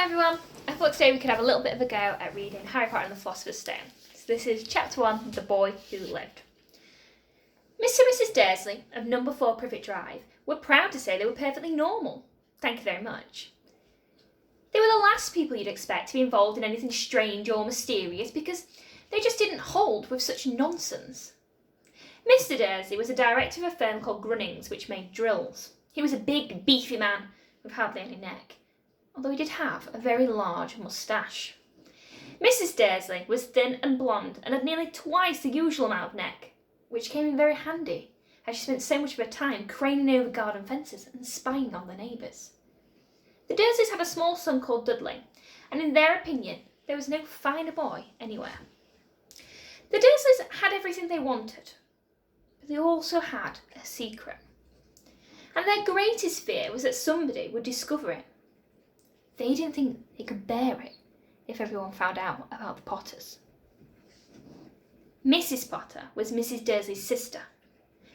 everyone, I thought today we could have a little bit of a go at reading Harry Potter and the Philosopher's Stone. So this is chapter 1, The Boy Who Lived. Mr. and Mrs. Dursley of number 4 Privet Drive were proud to say they were perfectly normal. Thank you very much. They were the last people you'd expect to be involved in anything strange or mysterious because they just didn't hold with such nonsense. Mr. Dursley was a director of a firm called Grunnings which made drills. He was a big, beefy man with hardly any neck, although he did have a very large moustache. Mrs. Dursley was thin and blonde and had nearly twice the usual amount of neck, which came in very handy as she spent so much of her time craning over garden fences and spying on the neighbours. The Dursleys had a small son called Dudley, and in their opinion there was no finer boy anywhere. The Dursleys had everything they wanted, but they also had a secret. And their greatest fear was that somebody would discover it. They didn't think they could bear it if everyone found out about the Potters. Mrs. Potter was Mrs. Dursley's sister,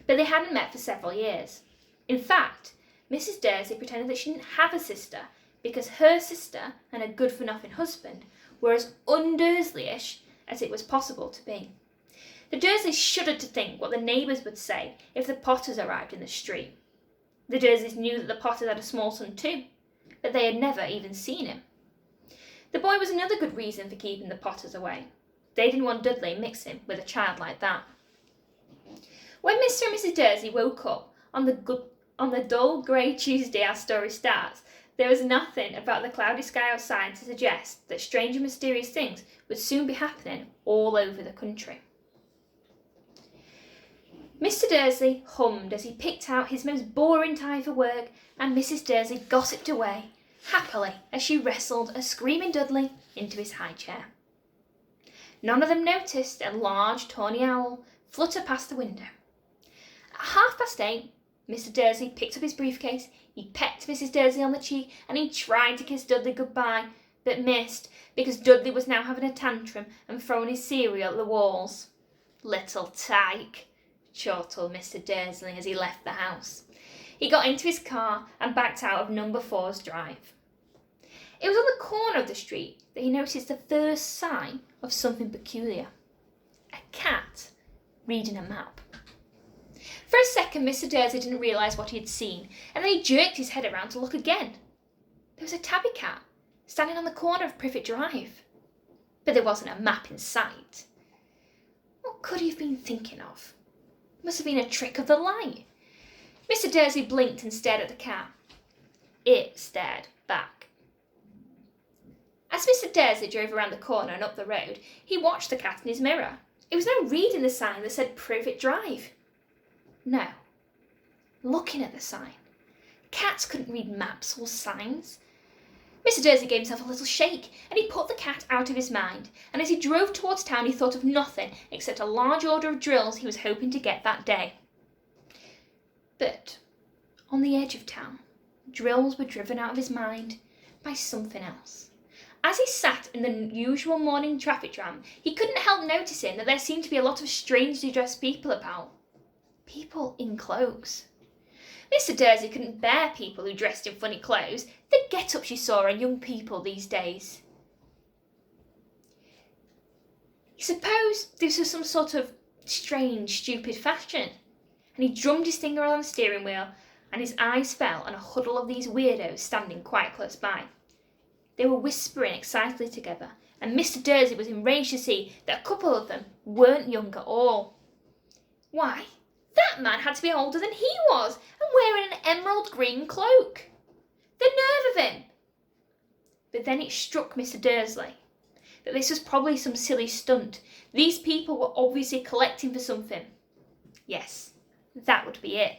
but they hadn't met for several years. In fact, Mrs. Dursley pretended that she didn't have a sister because her sister and her good-for-nothing husband were as un-Dursley-ish as it was possible to be. The Dursleys shuddered to think what the neighbours would say if the Potters arrived in the street. The Dursleys knew that the Potters had a small son too, but they had never even seen him. The boy was another good reason for keeping the Potters away. They didn't want Dudley mixing with a child like that. When Mr. and Mrs. Dursley woke up on the dull grey Tuesday our story starts, there was nothing about the cloudy sky outside to suggest that strange and mysterious things would soon be happening all over the country. Mr. Dursley hummed as he picked out his most boring tie for work, and Mrs. Dursley gossiped away, happily, as she wrestled a screaming Dudley into his high chair. None of them noticed a large tawny owl flutter past the window. At 8:30, Mr. Dursley picked up his briefcase, he pecked Mrs. Dursley on the cheek, and he tried to kiss Dudley goodbye, but missed because Dudley was now having a tantrum and throwing his cereal at the walls. "Little tyke," chortled Mr. Dursley as he left the house. He got into his car and backed out of number 4's drive. It was on the corner of the street that he noticed the first sign of something peculiar. A cat reading a map. For a second, Mr. Dursley didn't realise what he had seen, and then he jerked his head around to look again. There was a tabby cat standing on the corner of Privet Drive, but there wasn't a map in sight. What could he have been thinking of? It must have been a trick of the light. Mr. Dursley blinked and stared at the cat. It stared back. As Mr. Dursley drove around the corner and up the road, he watched the cat in his mirror. It was now reading the sign that said Privet Drive. No, looking at the sign. Cats couldn't read maps or signs. Mr. Dursley gave himself a little shake, and he put the cat out of his mind, and as he drove towards town he thought of nothing except a large order of drills he was hoping to get that day. But on the edge of town, drills were driven out of his mind by something else. As he sat in the usual morning traffic jam, he couldn't help noticing that there seemed to be a lot of strangely dressed people about. People in clothes. Mr. Dursley couldn't bear people who dressed in funny clothes, the get-ups you saw in young people these days. He supposed this was some sort of strange, stupid fashion, and he drummed his finger on the steering wheel, and his eyes fell on a huddle of these weirdos standing quite close by. They were whispering excitedly together, and Mr. Dursley was enraged to see that a couple of them weren't young at all. Why, that man had to be older than he was, and wearing an emerald green cloak. The nerve of him! But then it struck Mr. Dursley that this was probably some silly stunt. These people were obviously collecting for something. Yes, that would be it.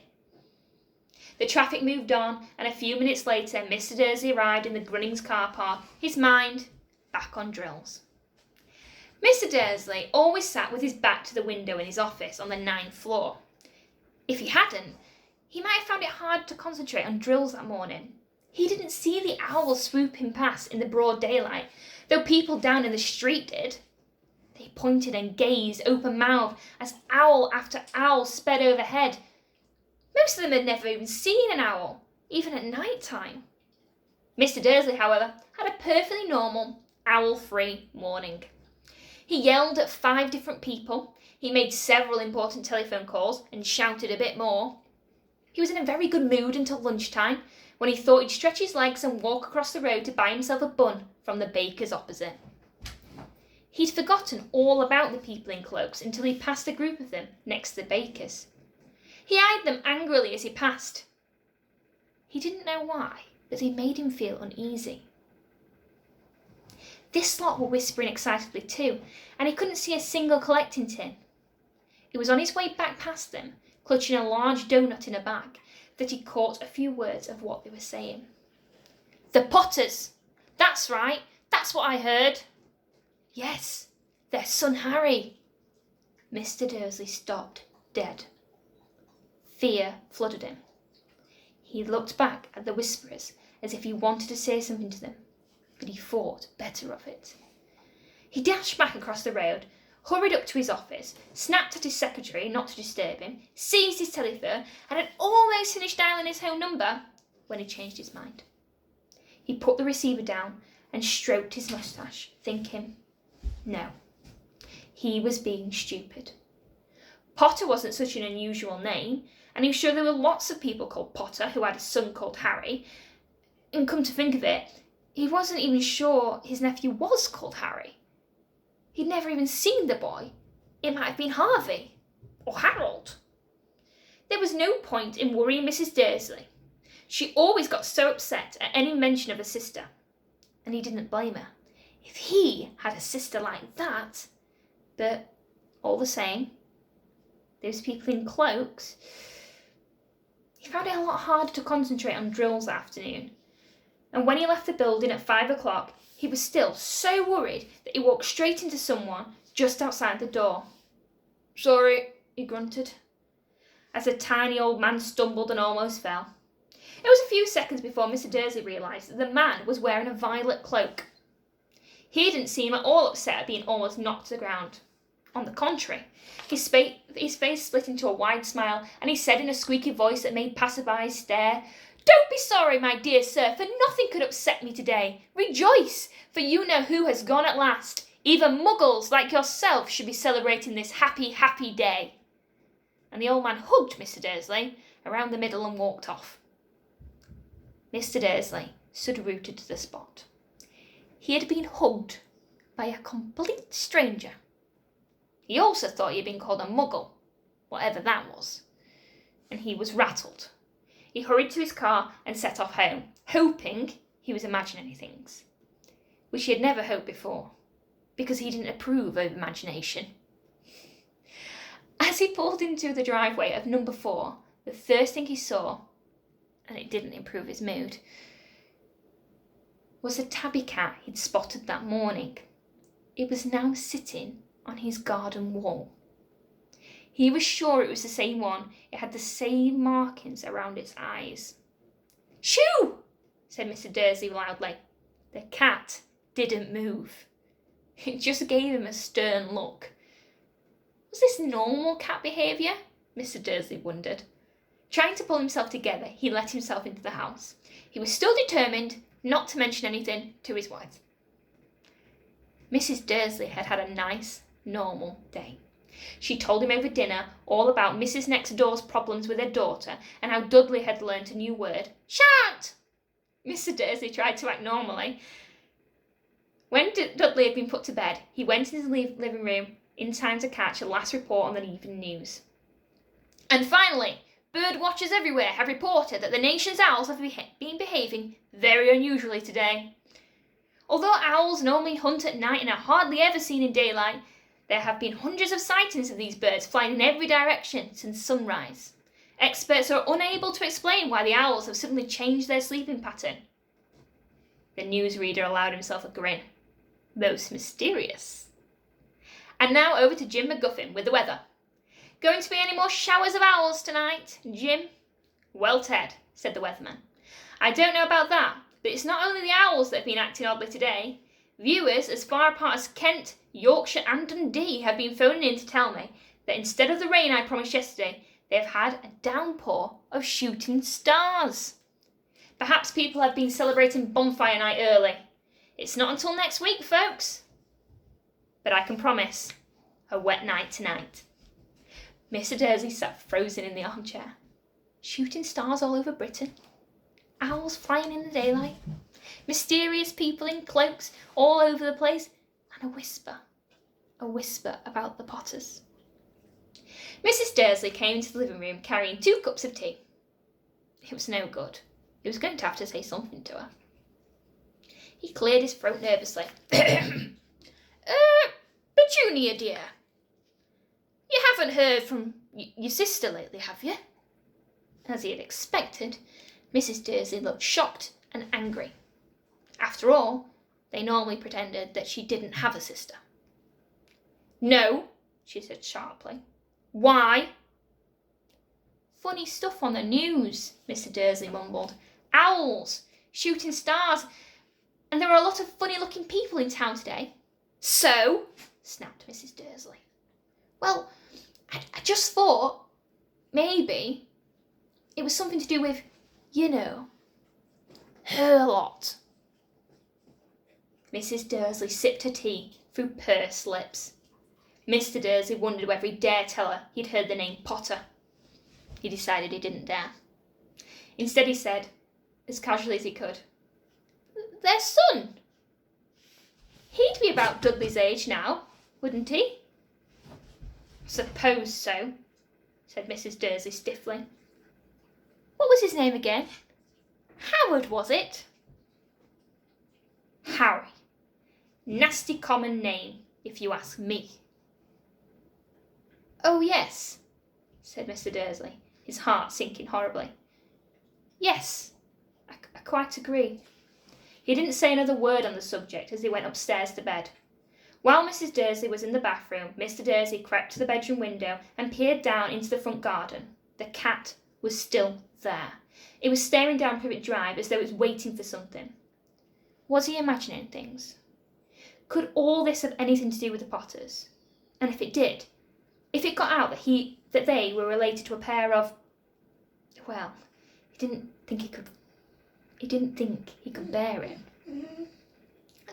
The traffic moved on, and a few minutes later Mr. Dursley arrived in the Grunnings car park, his mind back on drills. Mr. Dursley always sat with his back to the window in his office on the 9th floor. If he hadn't, he might have found it hard to concentrate on drills that morning. He didn't see the owl swooping past in the broad daylight, though people down in the street did. They pointed and gazed open-mouthed as owl after owl sped overhead. Most of them had never even seen an owl, even at night time. Mr. Dursley, however, had a perfectly normal, owl-free morning. He yelled at 5 different people, he made several important telephone calls and shouted a bit more. He was in a very good mood until lunchtime, when he thought he'd stretch his legs and walk across the road to buy himself a bun from the baker's opposite. He'd forgotten all about the people in cloaks until he passed a group of them next to the baker's. He eyed them angrily as he passed. He didn't know why, but they made him feel uneasy. This lot were whispering excitedly too, and he couldn't see a single collecting tin. It was on his way back past them, clutching a large doughnut in a bag, that he caught a few words of what they were saying. "The Potters! That's right, that's what I heard." "Yes, their son Harry." Mr. Dursley stopped dead. Fear flooded him. He looked back at the whisperers as if he wanted to say something to them, but he thought better of it. He dashed back across the road, hurried up to his office, snapped at his secretary not to disturb him, seized his telephone, and had almost finished dialing his home number when he changed his mind. He put the receiver down and stroked his moustache, thinking, no, he was being stupid. Potter wasn't such an unusual name, and he was sure there were lots of people called Potter who had a son called Harry. And come to think of it, he wasn't even sure his nephew was called Harry. He'd never even seen the boy. It might have been Harvey or Harold. There was no point in worrying Mrs. Dursley. She always got so upset at any mention of a sister, and he didn't blame her. If he had a sister like that, but all the same, those people in cloaks. He found it a lot harder to concentrate on drills that afternoon, and when he left the building at 5 o'clock, he was still so worried that he walked straight into someone just outside the door. "Sorry," he grunted, as a tiny old man stumbled and almost fell. It was a few seconds before Mr. Dursley realised that the man was wearing a violet cloak. He didn't seem at all upset at being almost knocked to the ground. On the contrary, his face split into a wide smile, and he said in a squeaky voice that made passersby stare, "Don't be sorry, my dear sir, for nothing could upset me today. Rejoice, for you know who has gone at last. Even muggles like yourself should be celebrating this happy, happy day." And the old man hugged Mr. Dursley around the middle and walked off. Mr. Dursley stood rooted to the spot. He had been hugged by a complete stranger. He also thought he had been called a muggle, whatever that was, and he was rattled. He hurried to his car and set off home, hoping he was imagining things, which he had never hoped before, because he didn't approve of imagination. As he pulled into the driveway of number 4, the first thing he saw, and it didn't improve his mood, was the tabby cat he'd spotted that morning. It was now sitting on his garden wall. He was sure it was the same one. It had the same markings around its eyes. "Shoo!" said Mr. Dursley loudly. The cat didn't move. It just gave him a stern look. Was this normal cat behaviour? Mr. Dursley wondered. Trying to pull himself together, he let himself into the house. He was still determined not to mention anything to his wife. Mrs. Dursley had had a nice, normal day. She told him over dinner all about Mrs. Next Door's problems with her daughter and how Dudley had learnt a new word, "shan't." Mr. Dursley tried to act normally. When Dudley had been put to bed, he went into the living room in time to catch a last report on the evening news. "And finally, bird watchers everywhere have reported that the nation's owls have been behaving very unusually today. Although owls normally hunt at night and are hardly ever seen in daylight, there have been hundreds of sightings of these birds flying in every direction since sunrise. Experts are unable to explain why the owls have suddenly changed their sleeping pattern." The newsreader allowed himself a grin. Most mysterious. And now over to Jim McGuffin with the weather. "Going to be any more showers of owls tonight, Jim?" "Well, Ted," said the weatherman, "I don't know about that, but it's not only the owls that have been acting oddly today. Viewers as far apart as Kent, Yorkshire and Dundee have been phoning in to tell me that instead of the rain I promised yesterday, they have had a downpour of shooting stars. Perhaps people have been celebrating bonfire night early. It's not until next week, folks. But I can promise a wet night tonight. Mr. Dursley sat frozen in the armchair. Shooting stars all over Britain. Owls flying in the daylight. Mysterious people in cloaks all over the place. And a whisper about the Potters. Mrs. Dursley came into the living room carrying 2 cups of tea. It was no good. He was going to have to say something to her. He cleared his throat nervously. Petunia, dear. You haven't heard from your sister lately, have you? As he had expected, Mrs. Dursley looked shocked and angry. After all, they normally pretended that she didn't have a sister. No, she said sharply. Why? Funny stuff on the news, Mr. Dursley mumbled. Owls, shooting stars, and there are a lot of funny-looking people in town today. So, snapped Mrs. Dursley. Well, I just thought maybe it was something to do with, you know, her lot. Mrs. Dursley sipped her tea through pursed lips. Mr. Dursley wondered whether he'd dare tell her he'd heard the name Potter. He decided he didn't dare. Instead he said, as casually as he could, their son. He'd be about Dudley's age now, wouldn't he? Suppose so, said Mrs. Dursley stiffly. What was his name again? Howard, was it? Harry. Nasty common name, if you ask me. Oh, yes, said Mr. Dursley, his heart sinking horribly. Yes, I quite agree. He didn't say another word on the subject as he went upstairs to bed. While Mrs. Dursley was in the bathroom, Mr. Dursley crept to the bedroom window and peered down into the front garden. The cat was still there. It was staring down Privet Drive as though it was waiting for something. Was he imagining things? Could all this have anything to do with the Potters? And if it did, if it got out that they were related to a pair of, well, he didn't think he could bear it.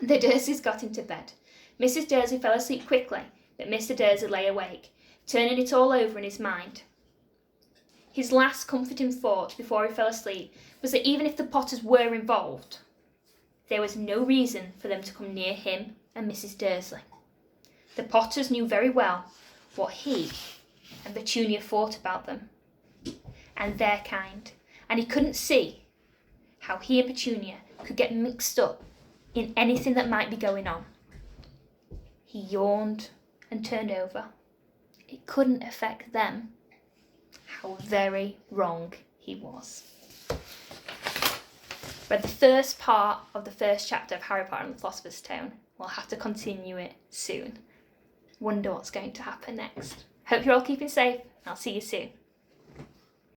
The Dursleys got into bed. Mrs. Dursley fell asleep quickly, but Mr. Dursley lay awake, turning it all over in his mind. His last comforting thought before he fell asleep was that even if the Potters were involved, there was no reason for them to come near him and Mrs. Dursley. The Potters knew very well what he and Petunia thought about them and their kind, and he couldn't see how he and Petunia could get mixed up in anything that might be going on. He yawned and turned over. It couldn't affect them. How very wrong he was. Read the first part of the first chapter of Harry Potter and the Philosopher's Stone. We'll have to continue it soon. Wonder what's going to happen next. Hope you're all keeping safe. I'll see you soon.